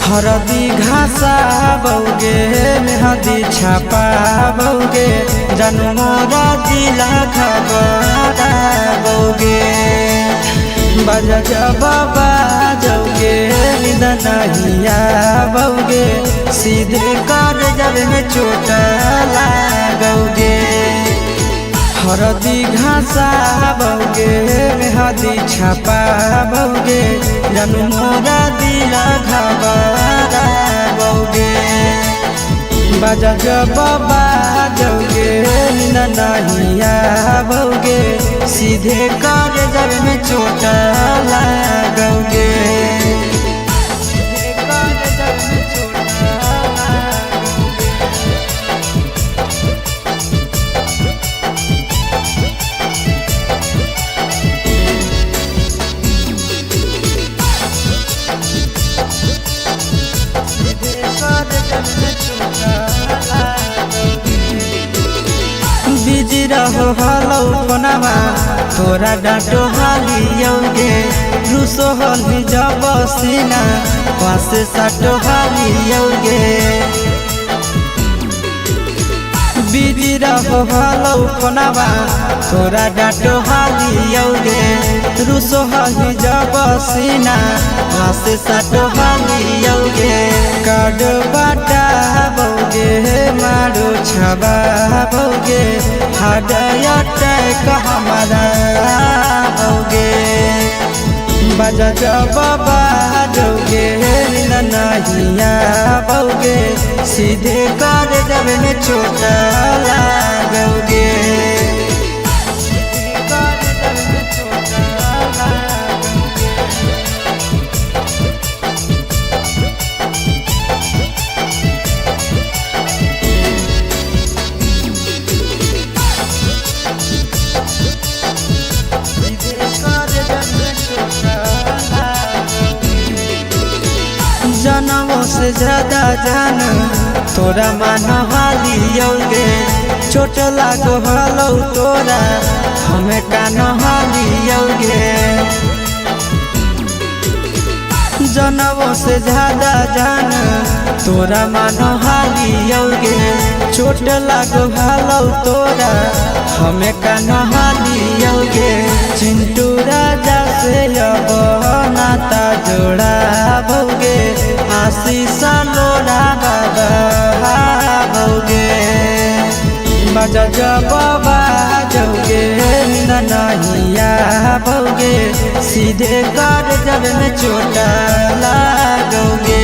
हरदी घासा बौगे मेहदी छापा बौगे जनमोरा दिला खबरा बौगे बजा जब बाजोगे नींद नहीं आवोगे सीधे कर जब में चोट लागोगे। हरदी घासा बौगे मेहदी छापा बौगे जनमोरा दिला घबरा बौगे बजा जब बाजोगे नींद नहीं आवोगे सीधे कर जब में चोट लागोगे। बिजी रहो हलो पनावा तोरा डांटो हालियोगे रूसो हली जब सीना पासे साटो हालियोगे। बिजी रहो हलो पनावा तोरा डांटो हालियोगे रूसो हली जब सीना पासे साटो हालियोगे। काड बाटा बौगे मारो छबा बौगे हाडया टैक हमारा बौगे बजा जब बाजोगे नींद नहीं आवोगे सीधे कर जब में चोट लागोगे। जनमों से ज्यादा जान तोरा मान हालियोगे चोट लागो हलो तोरा हमें कान हालियोगे। जनमों से ज्यादा जान तोरा मान हालियोगे चोट लागो हलो तोरा हमें कान हालियोगे। चिंटू राजा से अब नाता जोड़ा बौगे आशीष लोड़ा बाबा बौगे बजा जब बाजोगे नींद नहीं आवोगे सीधे कर जब में चोट लागोगे।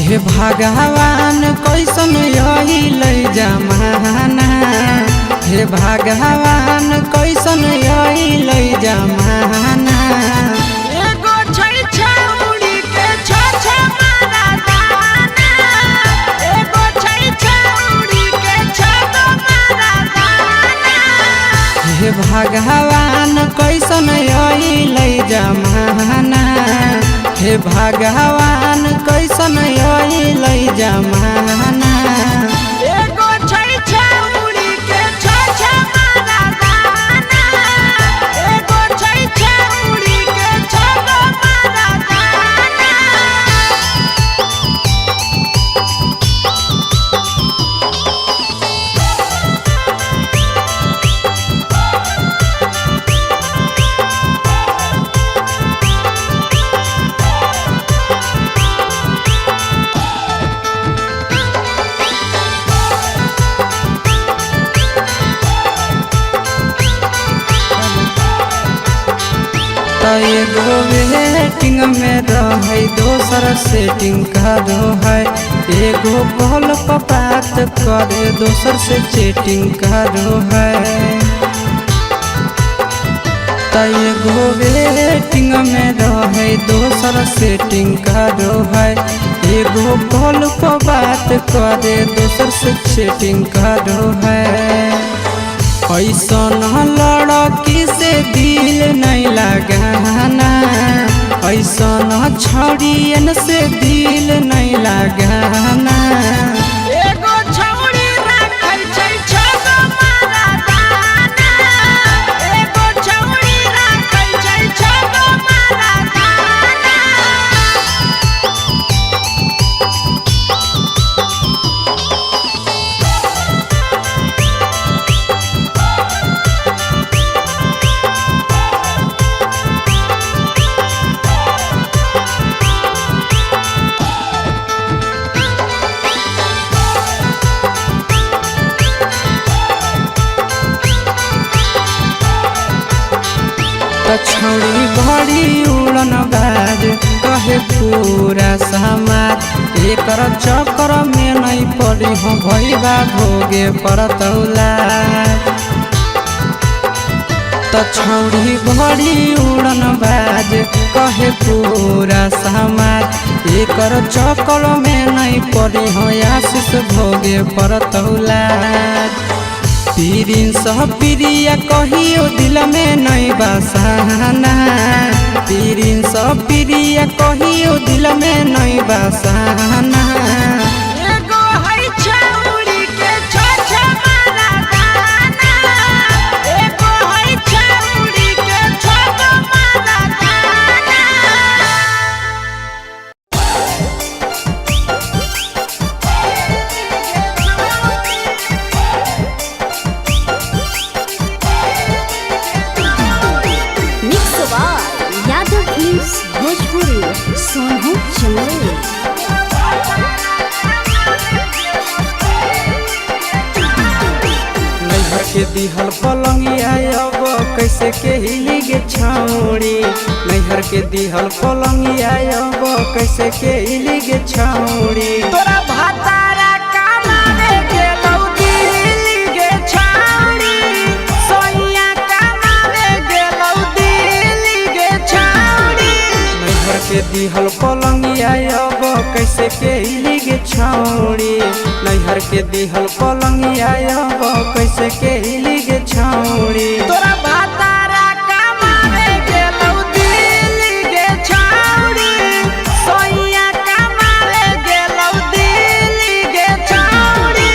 हे भगवान कैसन यही ले जमाना हे भगवान कैसन यही ले जमाना। एगो छै छौड़ी के छ मारा दाना एगो छै छौड़ी के छ मारा दाना। हे भगवान कैसन यही ले जमाना हे भगवान कैसन यही ले जमाना। एगो छै छौड़ी के छ मारा दाना एगो छै छौड़ी के छ मारा दाना। एगो वेटिंग में रहे दोसर सेटिंग करो है एगो कॉल पर बात करे दोसर से चैटिंग करो है। एगो वेटिंग में रहे दोसर सेटिंग करो है एगो कॉल पर बात करे दोसर से चैटिंग करो है। ऐसा लड़की से दिल नहीं लगाना, ऐसा छड़ियन से दिल नहीं लगाना। एगो छौड़ी राखै छै छगो मरदाना, एगो छौड़ी राखै छै छगो मरदाना। छौड़ी बड़ी उड़न बाज कहे पूरा समाज, एकर चक्कर में नहीं पड़ी हो भैया भोगे पड़तौला। छौड़ी बड़ी उड़न बाज कहे पूरा समाज, एकर चक्कर में नहीं पड़ी हो आशीष भोगे पड़तौला। पीरिन सह प्रिया कहियो दिल में नहीं बसाना, पीरिन सह प्रिया कहियो दिल में नहीं बसाना। एगो है छौड़ी के छछ मरदाना, एगो है छौड़ी के छगो मरदाना। यादव फिल्म्स भोजपुरी सोनू चंदेल। नैहर के दिहल पलंगिया अब कैसे के हिली गे छौड़ी, नैहर के दिहल पलंगिया अब कैसे के हिली गे छौड़ी। तोरा भातारा कमावे गेलौ दिल्ली गे छौड़ी, सोइया कमावे गेलौ दिल्ली गे छौड़ी। नैहर के दिहल पलंगिया अब कैसे के हिली गे छौड़ी, नैहर के दिहल पलंगिया अब कैसे के हिली गे छौड़ी। तोरा भातारा कमावे गेलौ दिल्ली गे छौड़ी, सोइया कमावे गेलौ दिल्ली गे छौड़ी।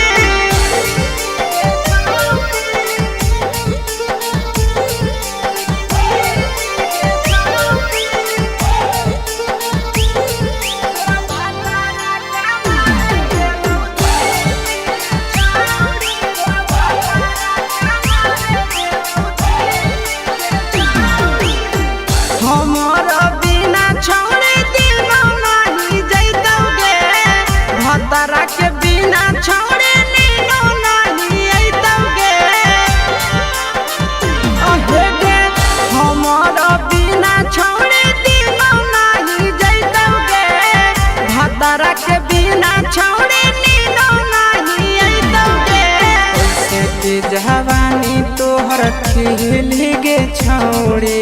हमर बिना छौड़ी दिनो नहीं जैतौगे, भतरा के बिना छौड़ी नीनो नहीं अइतौगे। अहे गे हमर बिना छौड़ी दिनो नहीं जैतौगे, भतरा के बिना छौड़ी नीनो नहीं अइतौगे। कैसे के जवानी तोहर खिली गे छौड़ी,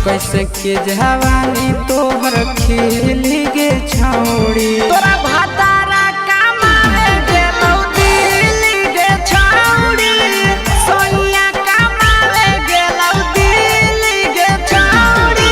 कैसे के जवानी तोहर खिली गे छौड़ी। तोरा भातारा कमावे गेलौ दिल्ली गे छौड़ी, सोइया कमावे गेलौ दिल्ली गे छौड़ी।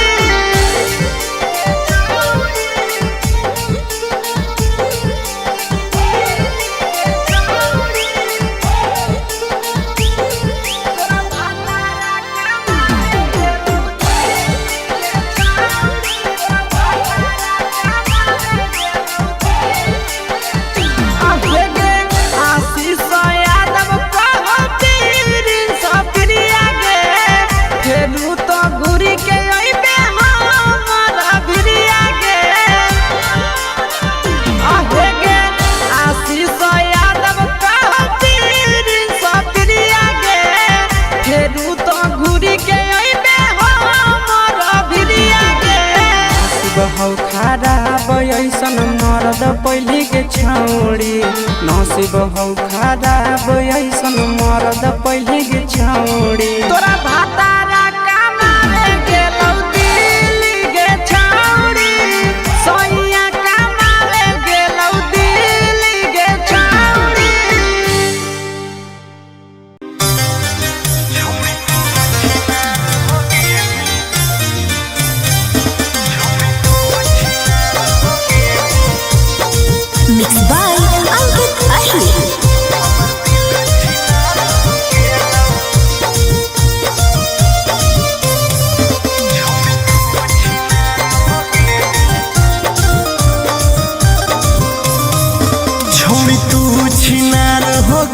बहौ खराब ऐसन मर्द पहली के छौड़ी, नसीब हौ खराब ऐसन मर्द पहली के छौड़ी। तोरा भातारा कमावे गेलौ दिल्ली गे छौड़ी, सोइया कमावे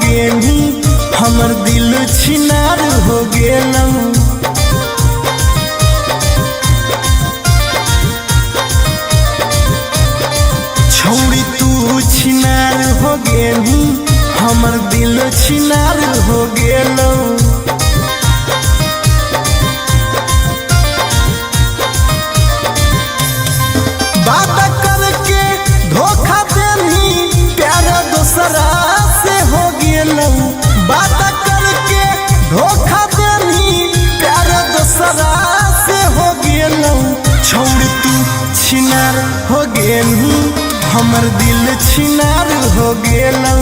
गेनी हमर दिल छिनार हो गेलौ। छौड़ी तू छिनार हो गेनी हमर दिल छिनार हो गेलौ। बात करके धोखा देनी प्यार दूसरा से हो गेलौ। बात करके धोखा देनी प्यार दूसरा से हो गेलौ। छोड़ तू छिनार हो गेनी हमर दिल छिनार हो गेलौ।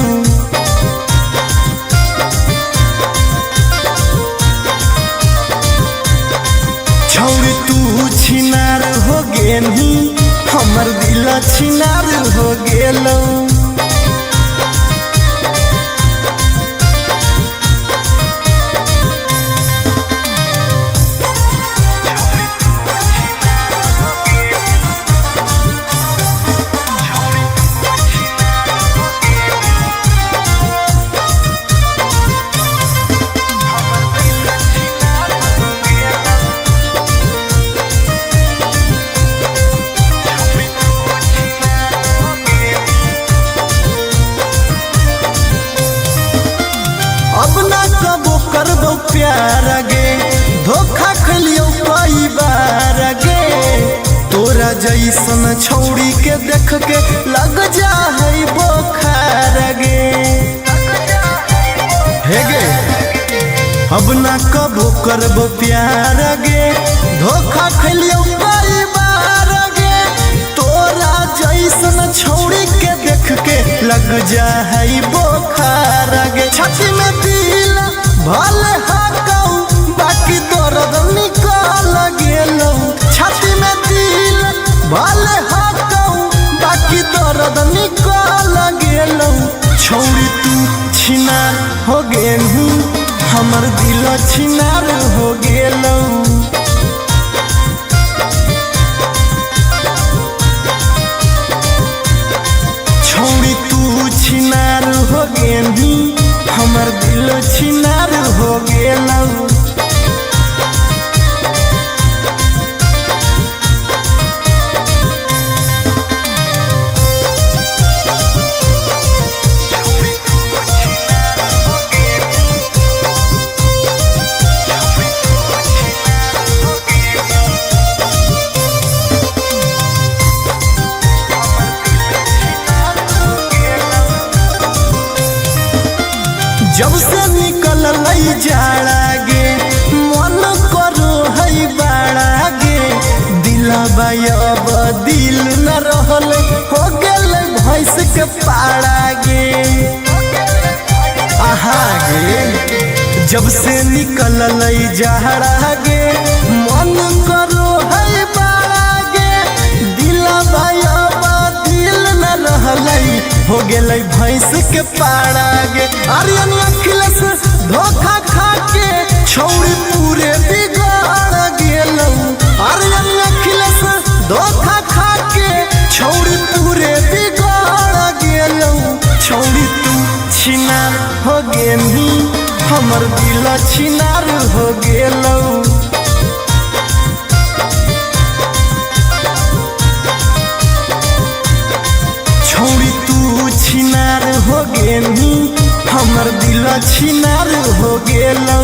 छोड़ तू छिनार हो गेनी हमर दिल छिनार हो गेलौ। अब ना कबो करबो प्यार गे धोखा खलियो कई बार गे। तोरा जैसन छौड़ी के देख के लग जा है बोखार गे। हे गे अब ना कबो करबो प्यार गे धोखा खलियो कई बार गे। तोरा जैसन छौड़ी के देख के लग जा है बोखार गे। छाती में दिल भले हाकौ बाकी दर्द निकल गेलौ। छाती में दिल भले हाकौ बाकी दर्द निकल गेलौ। छौड़ी तू छिनार हो गेलू हमर दिल छिनार हो गेलौ। छौड़ी तू छिनार हो गेनी हमर दिल छिनार हो गेलौ। जब से निकल लई जाड़ा गे मन करो है बाड़ा गे। दिलबा अब दिल न रहल हो गेल भैंस के पाड़ा गे। आहा गे जब से निकल लई जाड़ा गे मन करो है बाड़ा गे। दिलबा अब दिल न रहल हो गेलै भैंस के पाड़ा गे। आर्यन अखिलेश धोखा खा के छौड़ी पूरे बिगाड़ गेलौ। आर्यन अखिलेश धोखा खा के छौड़ी पूरे बिगाड़ गेलौ। छौड़ी तू छिनार हो गेनी हमर दिल छिनार हो गेलौ। छौड़ी तू छिनार हो गेनी हमर दिल छिनार हो गेलौ।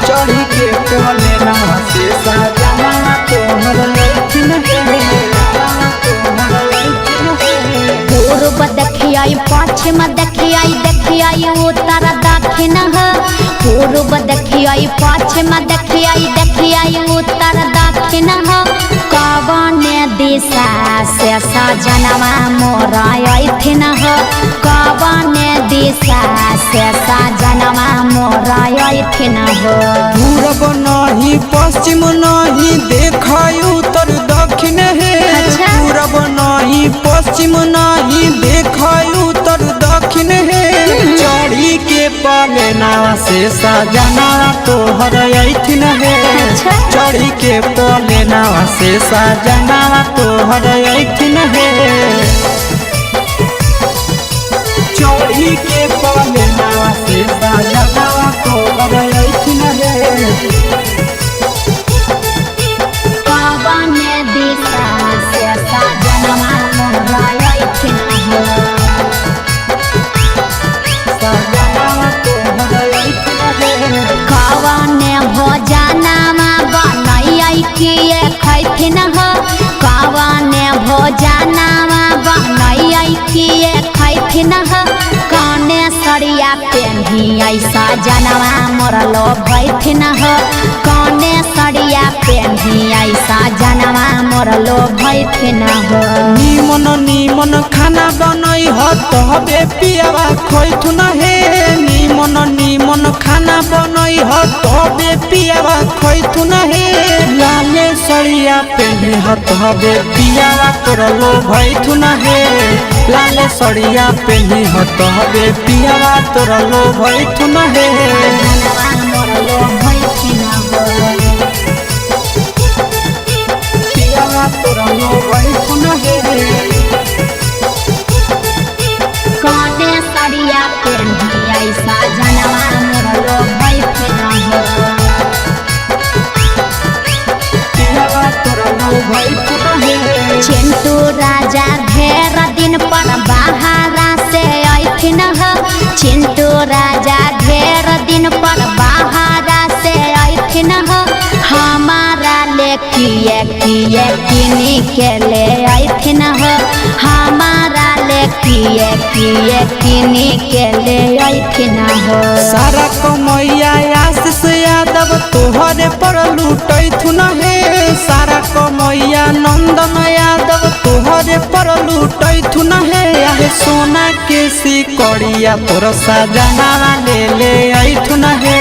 चढ़ी के कोले ना से साजना तोहर लैठिन पूर्व देखियाई पश्चिम देखियाई उत्तर दक्षिण पूर्व देखियाई पश्चिम देखियाई उत्तर दक्षिण कवन दिशा से सजनवा मोरा अइथिन कवन दिशा से सजनवा मोरा अइथिन पूरब नहीं पश्चिम नहीं देखाई उत्तर दक्षिण है पश्चिम नहीं देख उत्तर दक्षिण है चढ़ी के पलेना से सजना तोहर ऐठिन है चढ़ी के पलेना से सजना तोहर ऐठिन है चोरी के पलेना से सजना तोहर ऐठिन है कवन दिशा से सजनवा मोरा ऐठिन हो सजना तोहर ऐठिन है कवन भोजनमा बनैयै कि खैथिन हो कवन भोजनमा बनैयै कि खैथिन हो कौने सड़िया पेन्ही ऐसा जनवा मोरलो भैथिन हो कौने सड़िया पेन्ही ऐसा जनवा मोरलो भैथिन हो निमन निमन खाना बनई हो तबे पियावा खैथुन हे निमन निमन खाना बनई हो तबे पियावा खैथुन हे लाले सड़िया पेन्ही हो तबे पियावा तोरलो भैथुन हे लाले सड़िया पेन्ही हो तबे पियावा तोरलो भैथुन हे जनवा मोरलो भैथिन हो पियावा तोरलो भैथुन हे कौने सड़िया पेन्ही ऐसा जनवा मोरलो भैथिन हो पियावा तोरलो भैथुन हे चिंटू राजा ढेर दिन पर बाहरा से ऐठिन हो चिंटू राजा ढेर दिन पर बाहरा से ऐठिन हो हमारा ले किए किए किनी के ले ऐठिन हो हमारा ले किए किए किनी के ले ऐठिन हो सारा कमैया आशीष यादव तोहरे पर लूटैथुन हे सारा कमैया नंदन यादव तोहरे पर लूटैथुन हे आहे सोना के सिकड़िया तोर सजना ले ऐथुन हे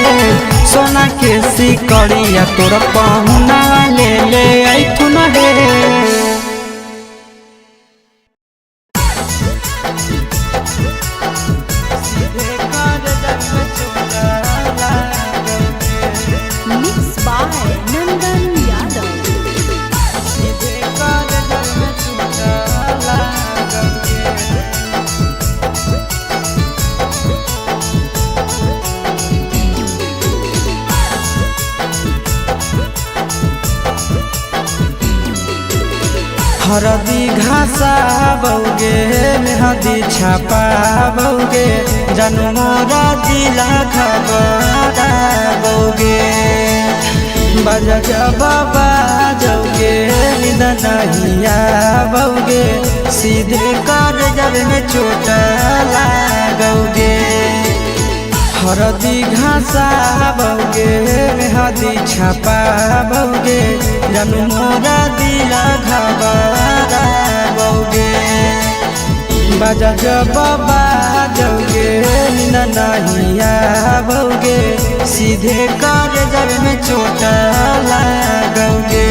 सोना के सिकड़िया तोर पहुना ले ऐथुन हे Mixed by Nandan Yadav. हरदी घासा बौगे मेहदी छापा बौगे जनमोरा दिला खबरा बौगे बजा बाबा जौगे निदनहिया बौगे सीधे कर जब में चोट लागोगे हरदी घासा बौगे मेहदी छापा बौगे जनमोरा दिला घबरा बौगे बजा बाबा जौगे नहिया बौगे सीधे कर जब में चोट लागोगे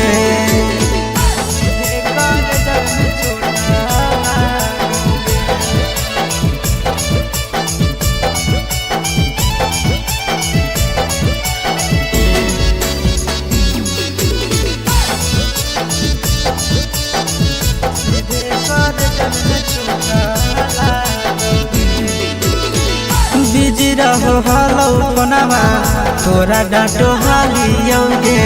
बिजी रहो हलो कोनामा तोरा डांटो हालियोगे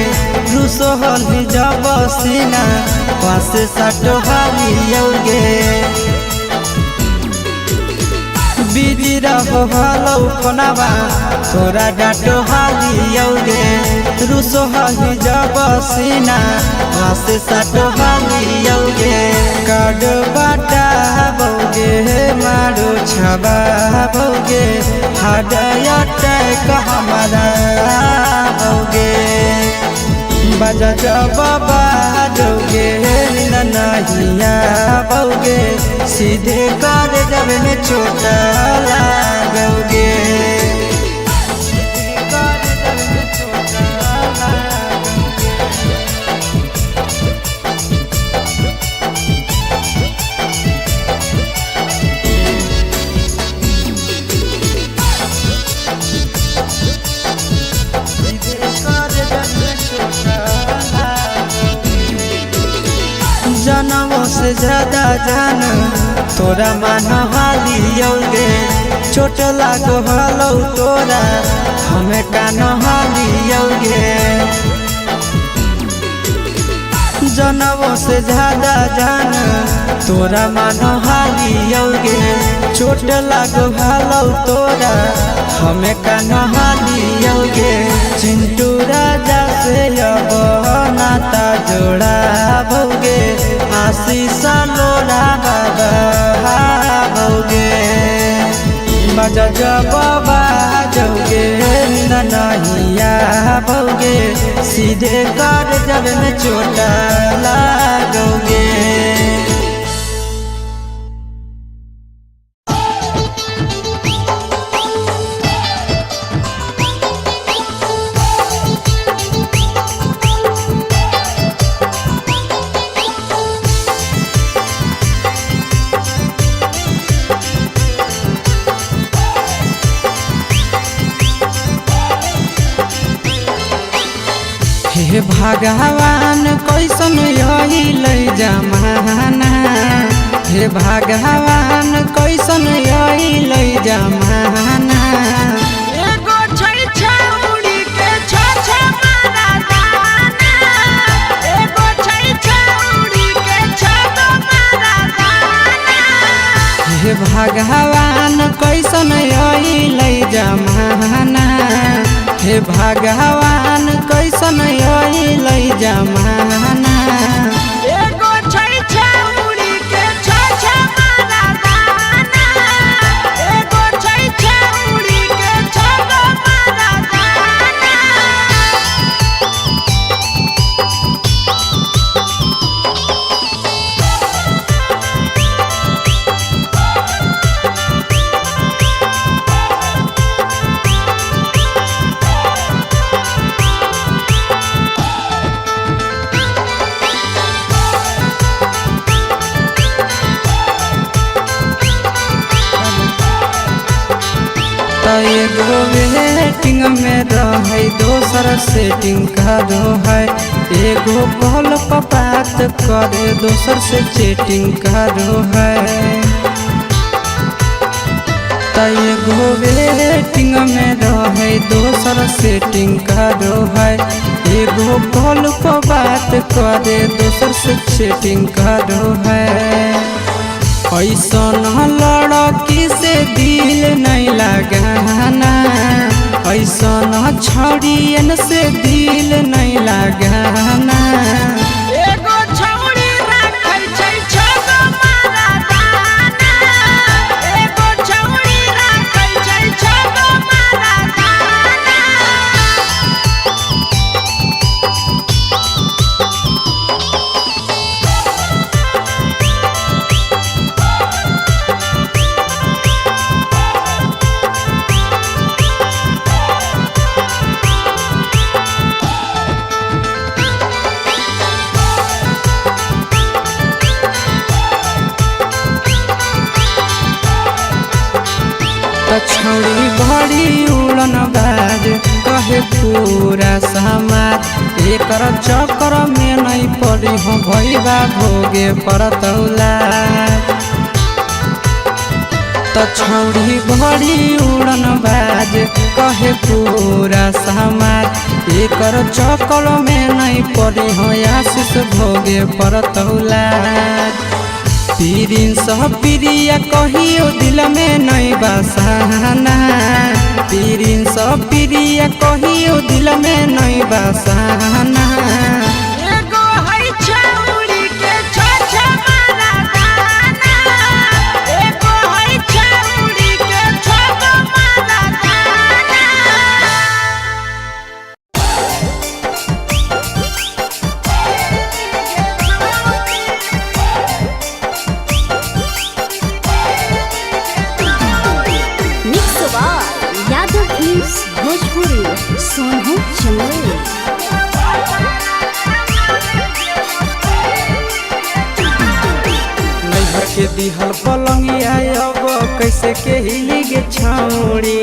रूसो हली जब सीना पास साटो हालियोगे बिजी रहो हलो कोनामा तोरा डांटो हालियोगे रूसो हली जब सीना पास साटो हालियोगे काड बाटा बौगे मारो छबा बौगे हाडया टैक हमारा बौगे बजा बाबा जौगे नहिया बौगे सीधे कर जब में चोट लागोगे से ज्यादा जान तोरा मान हालियोगे चोट लागो हलो तोरा हमें कान हालियोगे जनवों से ज्यादा जान तोरा मान हालियोगे चोट लागो हलो तोरा हमें कान हालियोगे चिंटू राजा से अब नाता जोड़ा भोगे आशीष लोड़ा बाबा भोगे बजा जब बाजोगे ननहिया भोगे सीधे कर जब में चोट लागोगे। हे भगवान कैसन यही ले जमाना हे भगवान कैसन यही ले जमाना एगो छै छौड़ी के छ मारा दाना एगो छै छौड़ी के छ मारा दाना हे भगवान कैसन यही ले जमाना हे भगवान कैसन यही ले जमाना एगो छै छौड़ी के छ मारा दाना एगो छै छौड़ी के छ मारा दाना एगो वेटिंग में रहे दोसर सेटिंग करो है एगो कॉल पर बात करे दोसर से चैटिंग करो है एगो वेटिंग में रहे दोसर सेटिंग करो है एगो कॉल पर बात करे दोसर से चैटिंग करो है ऐसन लड़की से दिल नहीं लगाना ऐसन छड़ियन से दिल नहीं लगाना एगो छौड़ी राखै छै छ मारा दाना एगो छौड़ी राखै छै छ मारा दाना छौड़ी बड़ी उड़न बाज कहे पूरा समाज एकर चक्कर में नहीं पड़ी हो भैया भोगे परतौला छौड़ी बड़ी उड़न बाज कहे पूरा समाज एकर चक्कर में नहीं पड़ी हो आशीष भोगे परतौला पीरिन सह प्रिया कहियो दिल में नहीं बसाना पीरिन सह प्रिया कहियो दिल में नहीं बसाना एगो है छौड़ी के छ मारा दाना एगो है छौड़ी के छ मारा दाना यादव फिल्म्स भोजपुरी सोनू चंदेल नैहर के दिहल पलंगिया अब कैसे के हिली गे छौड़ी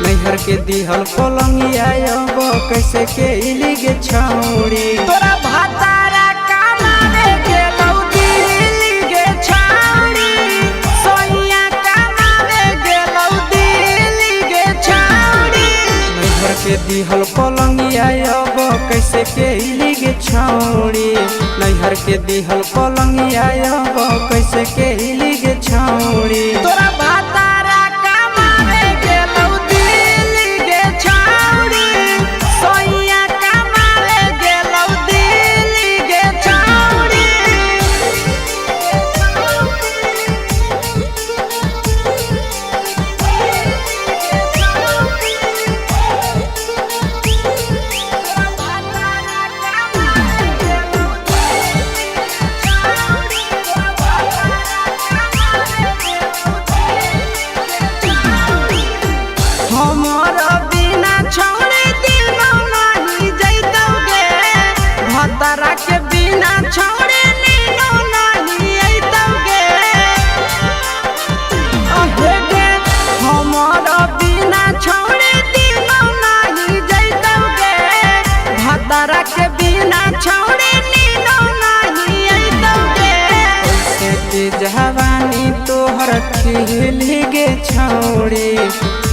नैहर के दिहल पलंगिया अब कैसे के हिली गे छौड़ी तोरा भातारा कमाने गेलौ दिल्ली गे दिहल पलंगिया अब कैसे के गे छौड़ी नैहर के दिहल पलंगिया अब कैसे के गे छौड़ी तोरा भातारा कमावे गेलौ दिल्ली गे छौड़ी सोइया कमावे गेलौ दिल्ली गे छौड़ी हमर बिना छौड़ी दिनो नहीं जैतौगे भतरा के बिना छौड़ी नीनो नहीं अइतौगे अहे गे हमर बिना छौड़ी दिनो नहीं जैतौगे भतरा के बिना छौड़ी नीनो नहीं अइतौगे कैसे के जवानी तोहर खिल गे छौड़ी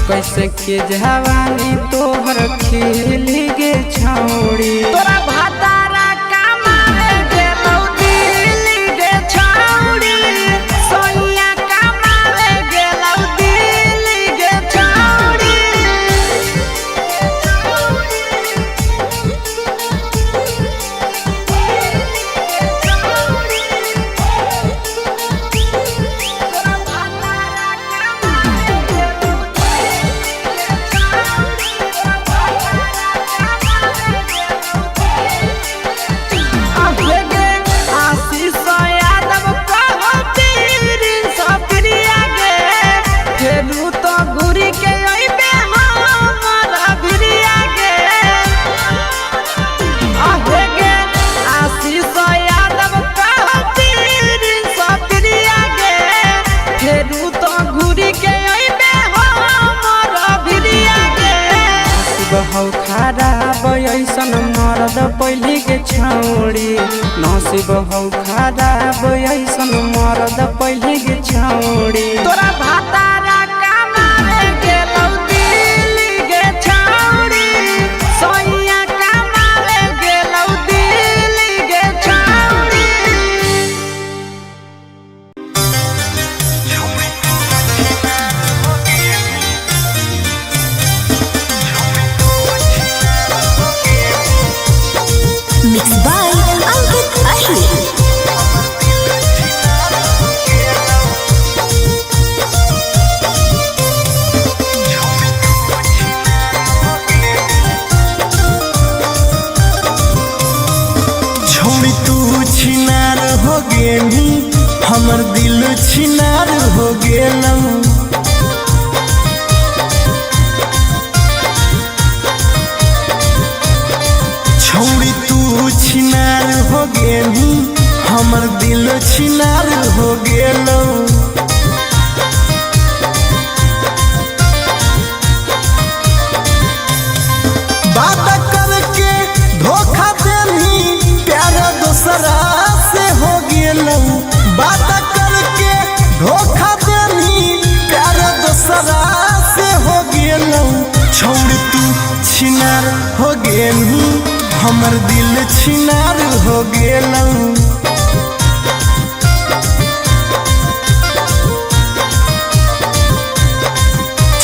कैसे के जवानी तोहर खिल गे छौड़ी तोरा भातारा कमावे गेलौ दिल्ली गे छौड़ी सोइया कमावे गेलौ दिल्ली गे छौड़ी आशीष यादव कहो पीरिन सप्रिया गे फेरू तो घुरी के अइबे हमरा भिरिया गे अहे गे आशीष यादव कहो पीरिन सप्रिया गे फेरू तो घुरी के अइबे हमरा भिरिया गे बहु खराब ऐसन मरद पहली के छौड़ी नसीब हौ खराब ऐसन मरद पहली के छौड़ी तोरा भातारा कमावे गेलौ दिल्ली गे छौड़ी सोइया कमावे गेलौ दिल्ली गे छौड़ी Mixed by Ankit Ahir. छोड़ी तू छिनार हो गेली हमर दिल छिनार हो गेलौ छोड़ी तू छिनार हो गेली हमर दिल छिनार हो गेलौ बात करके धोखा देनी प्यार दूसरा से हो गेलौ बात करके धोखा देनी प्यार दूसरा से हो गेलौ छोड़ तू छिनार हो गेली हमर दिल छिनार हो गेलौ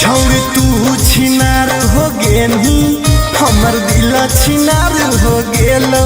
छोड़ तू छिनार हो गेली हमर दिल छिनार हो गेलौ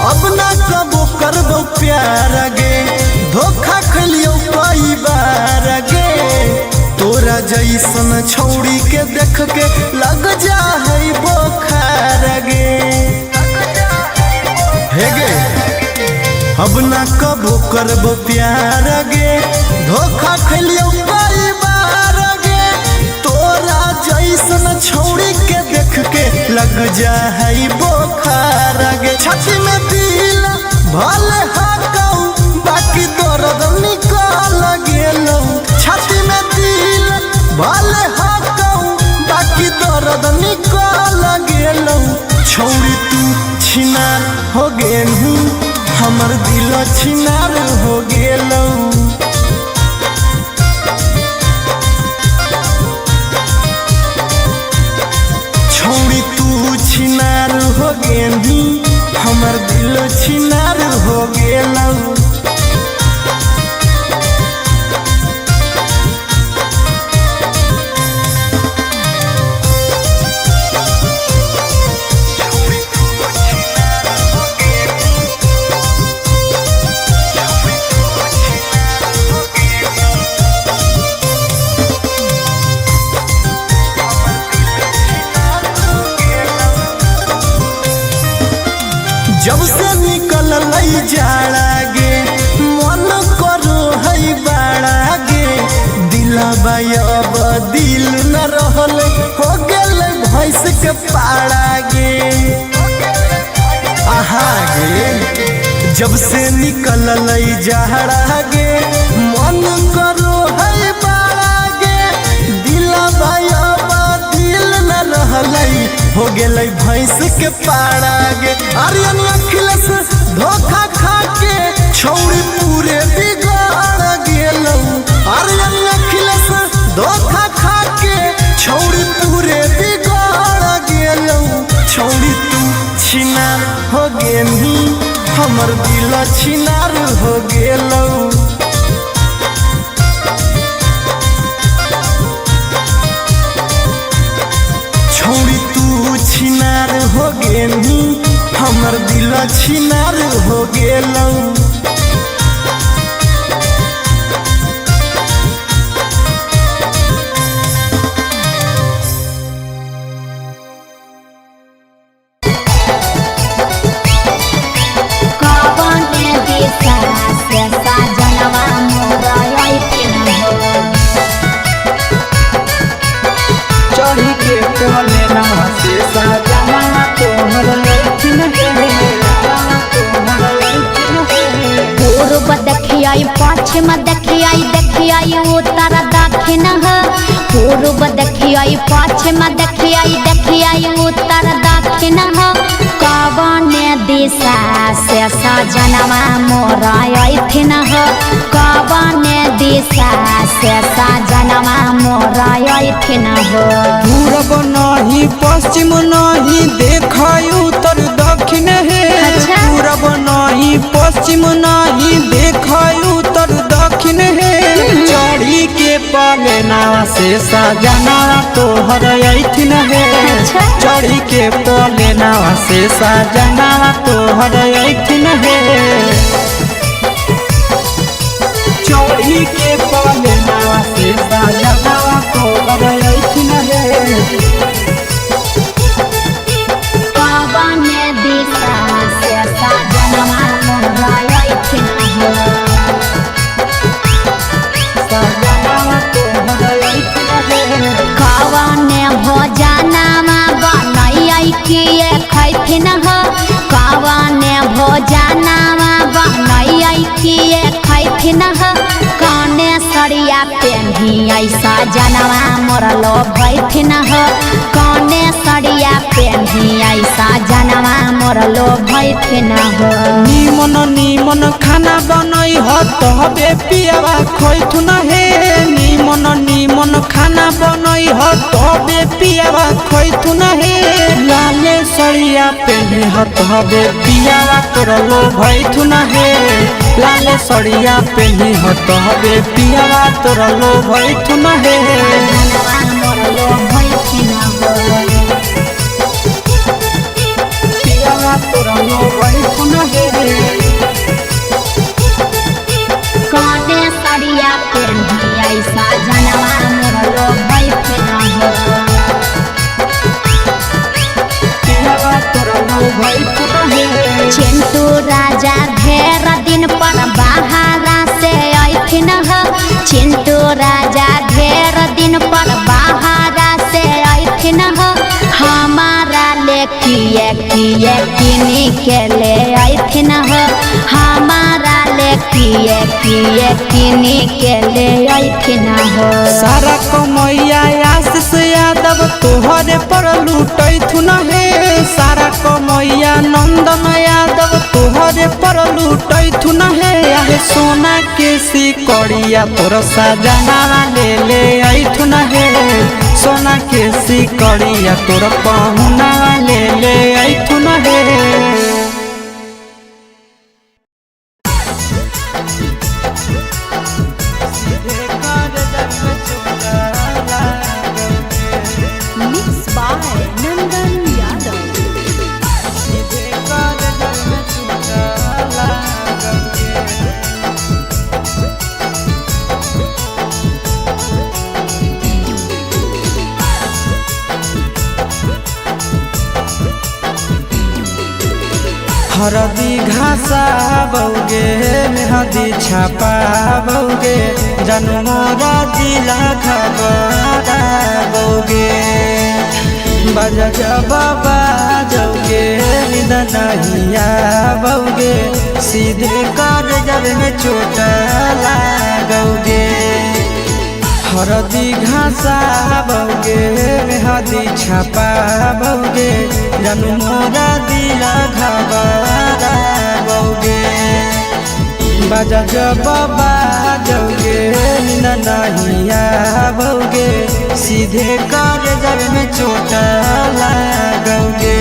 अब ना कबो करबो प्यार गे धोखा खलियो कई बार गे तोरा जैसन छौड़ी के देख के लग जा है बोखार गे हे गे अब ना कबो करबो प्यार गे धोखा खलियो कई बार गे जैसन छौड़ी के देख के लग जा है बोखार गे छाती में दिल भले हाकऊ बाकी दर्द निकाल गेलौ छाती में दिल भले हाकऊ बाकी दर्द निकाल गेलौ छौड़ी तू छिनार हो गेलू हमर दिल छिनार हो गेलौ छौड़ी तू छिनार हो गेलू हमर दिल छिनार हो गेलौ जब से निकल जाड़ा गे मन करो है बाड़ा गे दिलबा अब दिल न रहल हो गेल भैंस के पाड़ा गे आहा गे जब से निकल जाड़ा गे मन करो है बाड़ा गे दिलबा अब दिल न रहल हो गेल भैंस के पाड़ा गे आर्यन अखिलेश धोखा खा के छौड़ी पूरे बिगाड़ गेलौ आर्यन अखिलेश धोखा खा के छौड़ी पूरे बिगाड़ गेलौ छौड़ी तू छिनार हो गेली हमर दिल छिनार हो गेलौ छौड़ी तू छिनार हो गेली हमर दिल छिनार हो गेलौ चढ़ी के कोले नवा से सजना तोहर पूर्व देखियाई पश्चिम देखियाई देखियाई उत्तर दक्षिण पूर्व देखियाई पश्चिम देखियाई देखियाई उत्तर दक्षिण कवने दिशा से सजनवा मोर अइथिन कवने दिशा से सजनवा मोर अइथिन पूरब नहीं पश्चिम नहीं देखाई उत्तर दक्षिण है पूरब नहीं पश्चिम नहीं देखाई उत्तर दक्षिण है चढ़ी के पलेना से सजना तोहर अइथिन है चढ़ी के पलेना से सजना तोहर अइथिन है चढ़ी के पलेना से सजना तोहर अइथिन है कवने दिशा से सजनवा मोर अइथिन कवने भोजनमा बनैयै किए खैथिन कवने भोजनमा बनैयै किए खैथिन कने सरिया पेन्ही ऐसा जनवा मोर लो भैथिन कने सरिया पेन्ही ऐसा जनवा मोर लो भैथिन निमन निमन खाना बनई ह तबे पियावा खैथुन हे निमन निमन खाना बनई ह तबे पियावा खैथुन हे लाले सड़िया पेन्ही ह तबे पियावा तोर लो भैथुन हे लाले सड़िया पेन्ही ह तबे पियावा तोर लो भैथुन हे जनवा मोर लो भैथिन पियावा तोर लो भैथुन हे कने सरिया पेन्ही ऐसा जनवा मोर लो भैथिन पियावा तोर लो भैथुन हे चिंटू राजा ढेर दिन पर बाहरा से अइथिन चिंटू राजा ढेर दिन पर बाहरा से अइथिन किए किनी के ले अइथिन हो हमारा ले किए किनी के ले अइथिन हो। सारा कमैया आशीष यादव तोहरे पर लूटैथुन हे सारा कमैया नंदन यादव तोहरे पर लूटैथुन हे आहे सोना के सिकड़िया तोर सजना ले अइथुन हे सोना के सिकड़िया तोर पहुना ले अइथुन हे। Mixed by Nandan Yadav. हरदी घासा बौगे मेहदी छापा बौगे जनमोरा जिला खबरा बौगे बजा बाबा जौगे निदनहिया बौगे सीधे कर जब में चोट लागोगे। हरदी घासा बौगे मेहदी छापा बौगे जनमोरा दिला घबरा बौगे बजा बाबा जौगे नहिया बौगे सीधे कर जब में चोट लागोगे।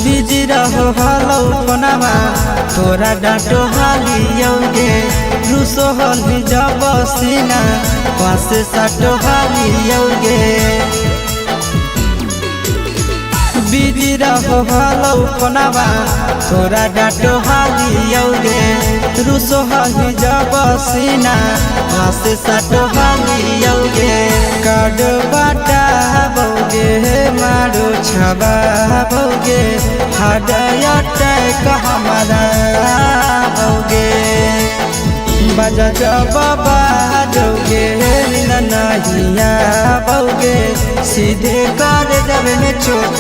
बिजी रहो हलो कोनामा तोरा डांटो हालियोगे रूसो हल जब सीना पास साटो हालियोगे। बिजी रहो हलो कोनामा तोरा डांटो हालियोगे रूसो हल जब सीना पास साटो हालियोगे। काड बाटा बौगे मारो छबा बौगे हाडया टैक हमारा बौगे बजा बाबा जौगे नहिया बौगे सीधे कर जब में चोट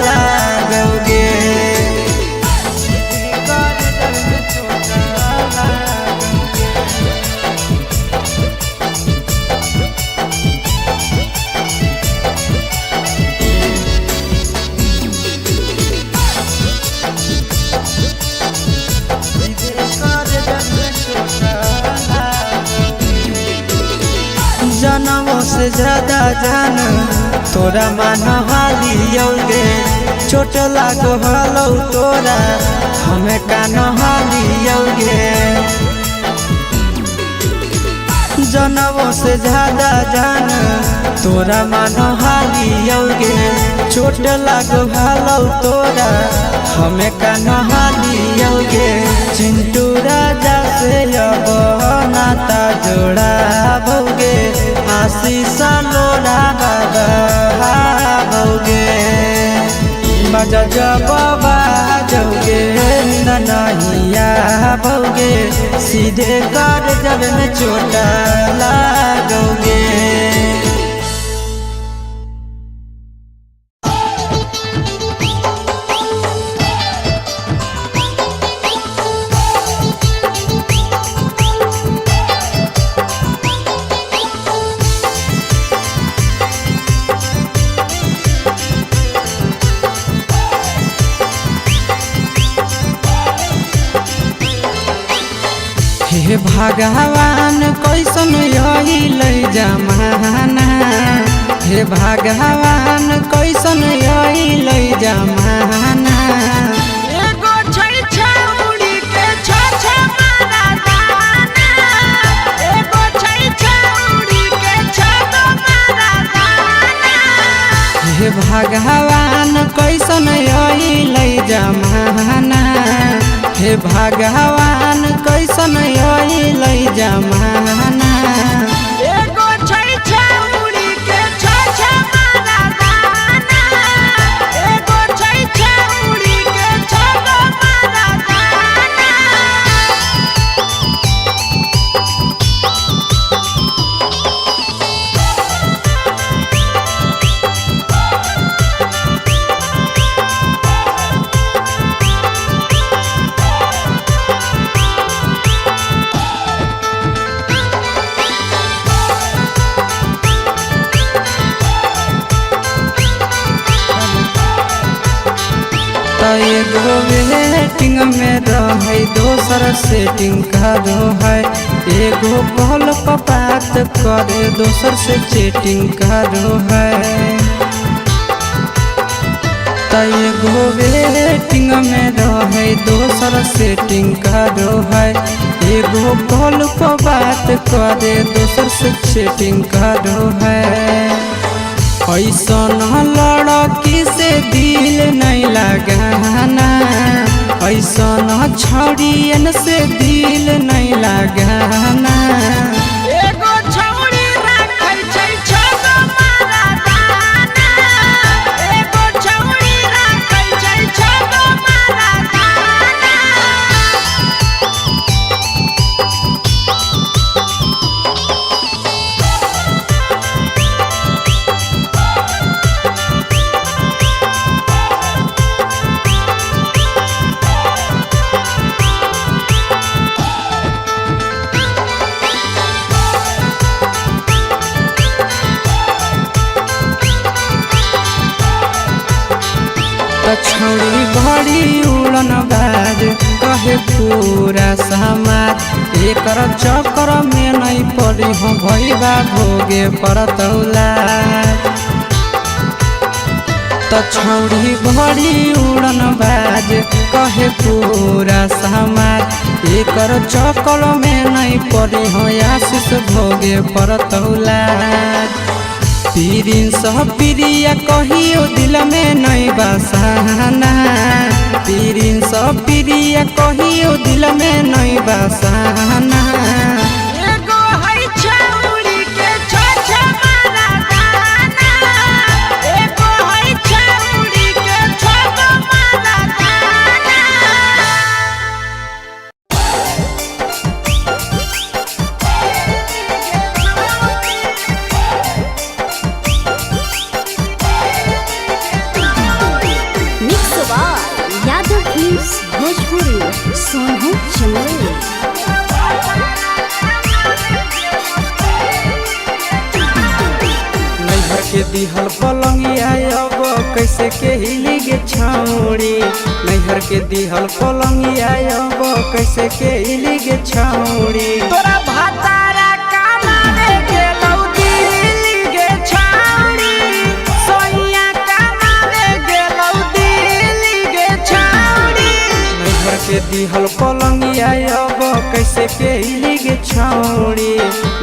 लागोगे। जनमों से ज्यादा जान तोरा मान हालियोगे चोट लागो हलो तोरा हमें कान हालियोगे। जनमों से ज्यादा जान तोरा मान हालियोगे चोट लागो हलो तोरा हमें कान हालियोगे। चिंटू राजा से अब नाता जोड़ा बौगे आशीष लोड़ा बाबा बौगे बजा बाबा जौगे नहिया बौगे सीधे कर जब में चोट लागोगे। हे भगवान कैसन अइलै जमाना हे भगवान कैसन अइलै जमाना। एगो छै छौरी के छ मारा दाना एगो छै छौरी के छ मारा दाना। हे भगवान कैसन अइलै जमाना हे भगवान कैसन अइलै जमाना। एगो वेटिंग में रहे दोसर सेटिंग का दो है एगो कॉल पर बात करे दोसर से चैटिंग का दो है एगो वेटिंग में रहे दोसर सेटिंग का दो है एगो कॉल पर बात करे दोसर से चैटिंग का दो है ऐसा लड़की से दिल नहीं लगाना ऐसा छड़ियन से दिल नहीं लगाना एगो छौरी राखै छै छगो मारा दाना एगो छौरी राखै छै छगो मारा दाना छौड़ी बड़ी उड़न बाज कहे पूरा समाज एकर चक्कर में नहीं पड़ी हो भैया भोगे पड़तौला छौड़ी बड़ी उड़न बाज कहे पूरा समाज एकर चक्कर में नहीं पड़ी हो आशीष भोगे पड़तौला पीरिन सह प्रिया कहियो दिल में नहीं बसाना पीरिन सह प्रिया कहियो दिल में नहीं बसाना एगो है छौरी के छ मारा दाना एगो है छौरी के छगो मारा दाना mix by Yadav Films Bhojpuri Sonu Chandel. नैहर के दिहल पलंगिया अब कैसे के हिली गे छौड़ी नैहर के दिहल पलंगिया अब कैसे के हिली गे छौड़ी तोरा भातारा कमावे गेलौ दिल्ली गे छौरी सोइया कमावे गेलौ दिल्ली गे छौरी नैहर के दिहल पलंगिया अब कैसे के हिली गे छौड़ी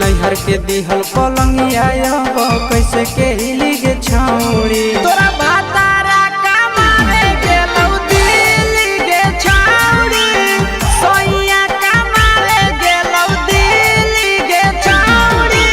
नैहर के दिहल पलंगिया अब कैसे के हिली गे छौड़ी तोरा भातारा कमावे गेलौ दिल्ली गे छौरी सोइया कमावे गेलौ दिल्ली गे छौरी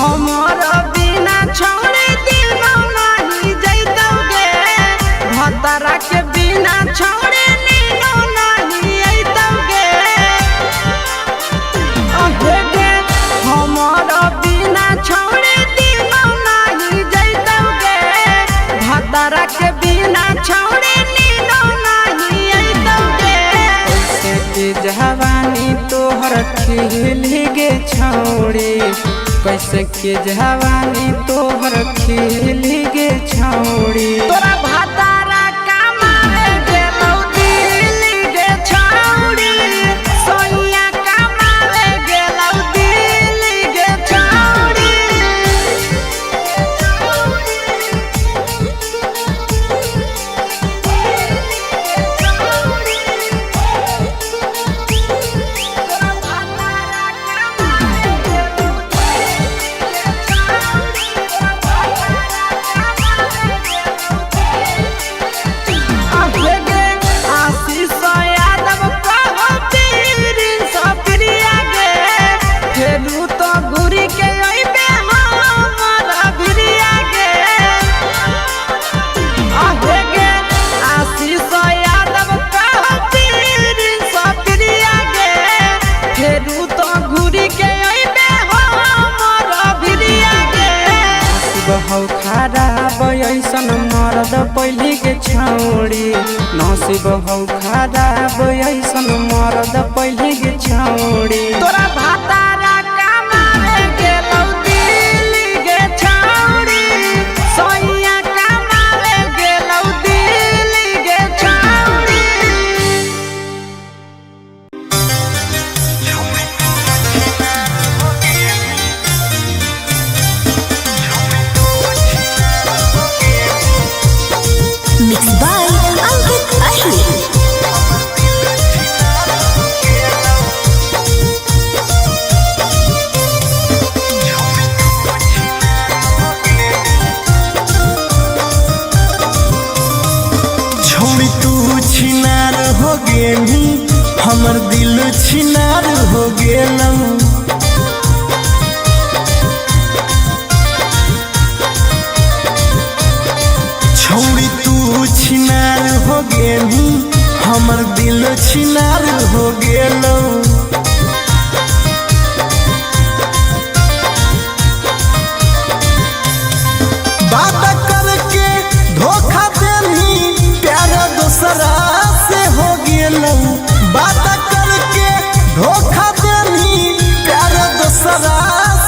हमर बिना छौरी दिनो नहीं जैतौगे भतरा के बिना छौरी नीनो नहीं अइतौगे अहेगे हमर बिना छौरी दिनो नहीं जैतौगे भतरा के बिना छौरी नीनो नहीं अइतौगे कैसे के जवानी तोहर खिली गे छौड़ी कैसे के जवानी तोहर खिली गे छौड़ी तोरा भातारा कमावे गेलौ दिल्ली गे छौरी सोइया कमावे गेलौ दिल्ली गे छौरी पहले के छौड़ी नसीब हौ खराब ऐसन मरद पहले के छौड़ी तोरा भातारा कमाए गेलौ दिल्ली गे छौड़ी सोइया कमाए गेलौ दिल्ली गे छौड़ी Mixed by Ankit Ahir. छोड़ी तू छिनार हो गेली हमर दिल छिनार हो गेलौ छोड़ी तू छिनार हो गेली हमर दिल छिनार हो गेलौ बात करके धोखा देनी प्यार दूसरा से हो गेलौ बात करके धोखा देनी प्यार दूसरा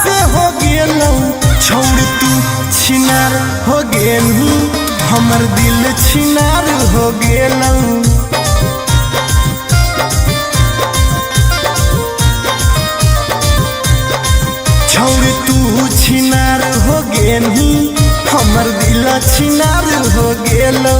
से हो गेलौ छोड़ तू छिनार हो गेली हमर दिल छिनार हो गेलौ छोड़ तू छिनार हो गेली हमर दिल छिनार हो गेलौ।